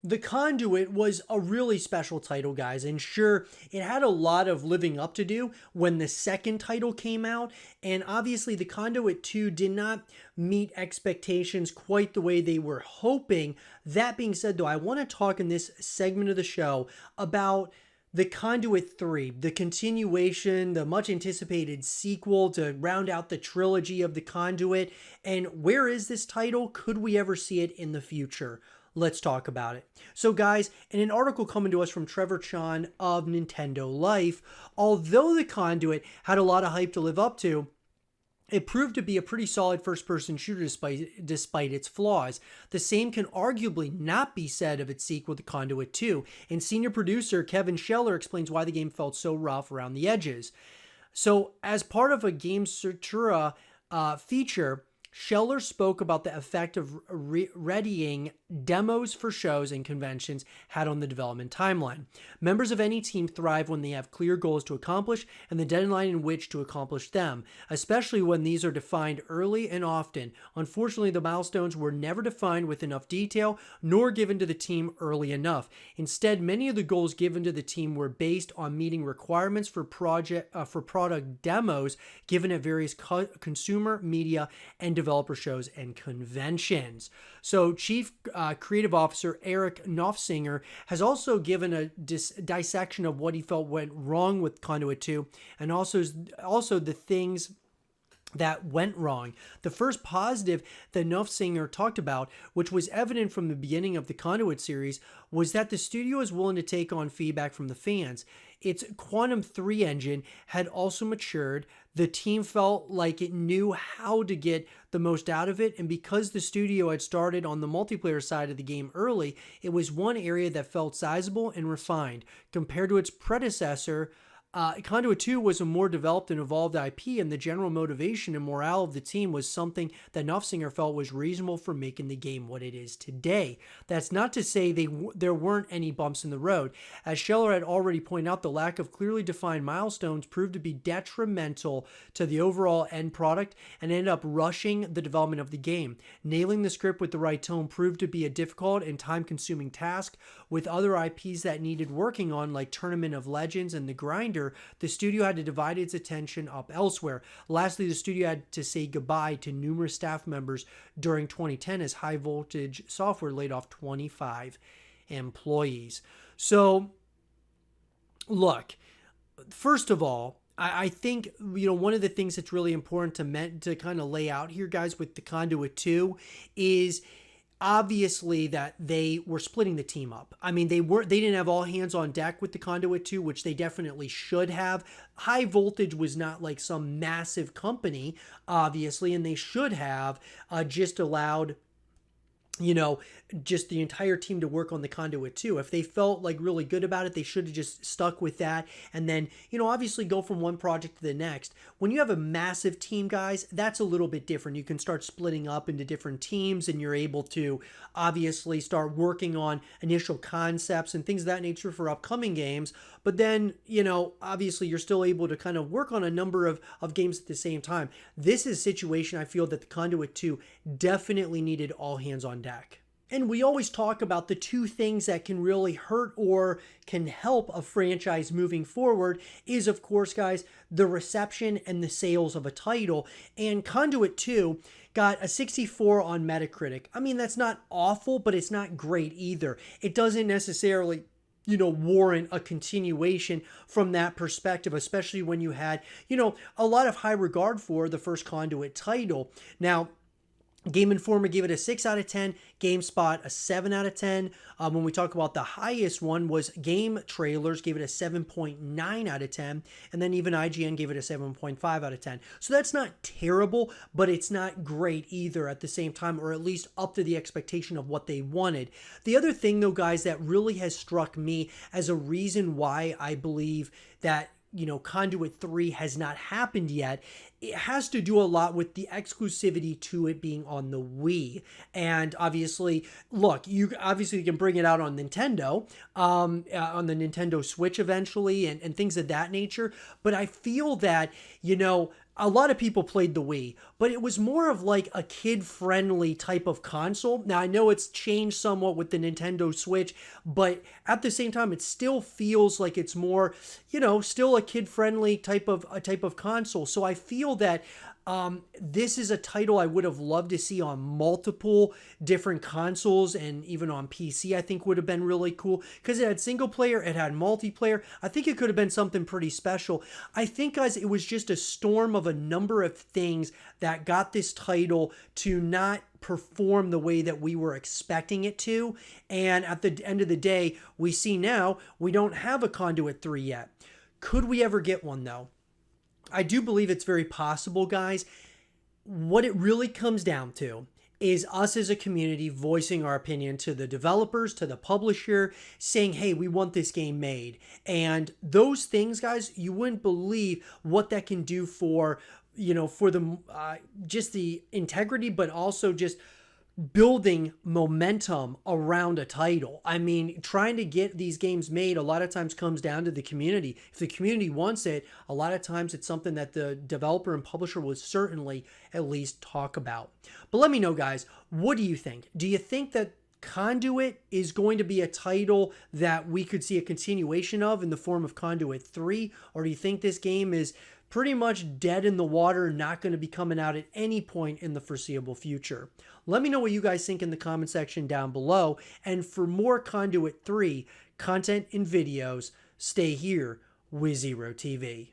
The Conduit was a really special title, guys, and sure, it had a lot of living up to do when the second title came out, and obviously the Conduit 2 did not meet expectations quite the way they were hoping. That being said, though, I want to talk in this segment of the show about the Conduit 3, the continuation, the much anticipated sequel to round out the trilogy of the Conduit, and where is this title? Could we ever see it in the future? Let's talk about it. So guys, in an article coming to us from Trevor Chan of Nintendo Life, although the Conduit had a lot of hype to live up to, it proved to be a pretty solid first-person shooter despite its flaws. The same can arguably not be said of its sequel, The Conduit 2, and senior producer Kevin Scheller explains why the game felt so rough around the edges. So, as part of a Game Centura feature, Scheller spoke about the effect of readying demos for shows and conventions had on the development timeline. Members of any team thrive when they have clear goals to accomplish and the deadline in which to accomplish them, especially when these are defined early and often. Unfortunately, the milestones were never defined with enough detail nor given to the team early enough. Instead, many of the goals given to the team were based on meeting requirements for product demos given at various consumer, media, and developer shows and conventions. So Chief Creative Officer Eric Knopfsinger has also given a dissection of what he felt went wrong with Conduit 2 and also the things that went wrong. The first positive that Knopfsinger talked about, which was evident from the beginning of the Conduit series, was that the studio is willing to take on feedback from the fans. Its Quantum 3 engine had also matured. The team felt like it knew how to get the most out of it, and because the studio had started on the multiplayer side of the game early, it was one area that felt sizable and refined. Compared to its predecessor, Conduit 2 was a more developed and evolved IP, and the general motivation and morale of the team was something that Knopfsinger felt was reasonable for making the game what it is today. That's not to say there weren't any bumps in the road. As Scheller had already pointed out, the lack of clearly defined milestones proved to be detrimental to the overall end product and ended up rushing the development of the game. Nailing the script with the right tone proved to be a difficult and time-consuming task. With other IPs that needed working on, like Tournament of Legends and The Grinder, the studio had to divide its attention up elsewhere. Lastly, the studio had to say goodbye to numerous staff members during 2010 as High Voltage Software laid off 25 employees. So, look, first of all, I think, one of the things that's really important to kind of lay out here, guys, with the Conduit 2 is obviously that they were splitting the team up. I mean, they didn't have all hands on deck with the Conduit 2, which they definitely should have. High Voltage was not like some massive company, obviously, and they should have just allowed just the entire team to work on the Conduit 2. If they felt like really good about it, they should have just stuck with that and then, obviously go from one project to the next. When you have a massive team, guys, that's a little bit different. You can start splitting up into different teams and you're able to obviously start working on initial concepts and things of that nature for upcoming games. But then, obviously you're still able to kind of work on a number of games at the same time. This is a situation I feel that the Conduit 2 definitely needed all hands on deck. And we always talk about the two things that can really hurt or can help a franchise moving forward is, of course, guys, the reception and the sales of a title. And Conduit 2 got a 64 on Metacritic. I mean, that's not awful, but it's not great either. It doesn't necessarily warrant a continuation from that perspective, especially when you had, a lot of high regard for the first Conduit title. Now, Game Informer gave it a 6 out of 10. GameSpot a 7 out of 10. When we talk about the highest one was Game Trailers gave it a 7.9 out of 10. And then even IGN gave it a 7.5 out of 10. So that's not terrible, but it's not great either at the same time, or at least up to the expectation of what they wanted. The other thing, though, guys, that really has struck me as a reason why I believe that Conduit 3 has not happened yet, it has to do a lot with the exclusivity to it being on the Wii. And obviously, look, you can bring it out on Nintendo, on the Nintendo Switch eventually, and things of that nature. But I feel that, a lot of people played the Wii, but it was more of like a kid-friendly type of console. Now, I know it's changed somewhat with the Nintendo Switch, but at the same time, it still feels like it's more, still a kid-friendly type of console. So I feel that this is a title I would have loved to see on multiple different consoles, and even on PC I think would have been really cool, because it had single player, it had multiplayer. I think it could have been something pretty special. I think, guys, it was just a storm of a number of things that got this title to not perform the way that we were expecting it to. And at the end of the day, we see now we don't have a Conduit 3 yet. Could we ever get one, though? I do believe it's very possible, guys. What it really comes down to is us as a community voicing our opinion to the developers, to the publisher, saying, hey, we want this game made. And those things, guys, you wouldn't believe what that can do for, for the just the integrity, but also just building momentum around a title. I mean, trying to get these games made a lot of times comes down to the community. If the community wants it, a lot of times it's something that the developer and publisher will certainly at least talk about. But let me know, guys, what do you think? Do you think that Conduit is going to be a title that we could see a continuation of in the form of Conduit 3? Or do you think this game is pretty much dead in the water, not going to be coming out at any point in the foreseeable future? Let me know what you guys think in the comment section down below. And for more Conduit 3 content and videos, stay here with Zero TV.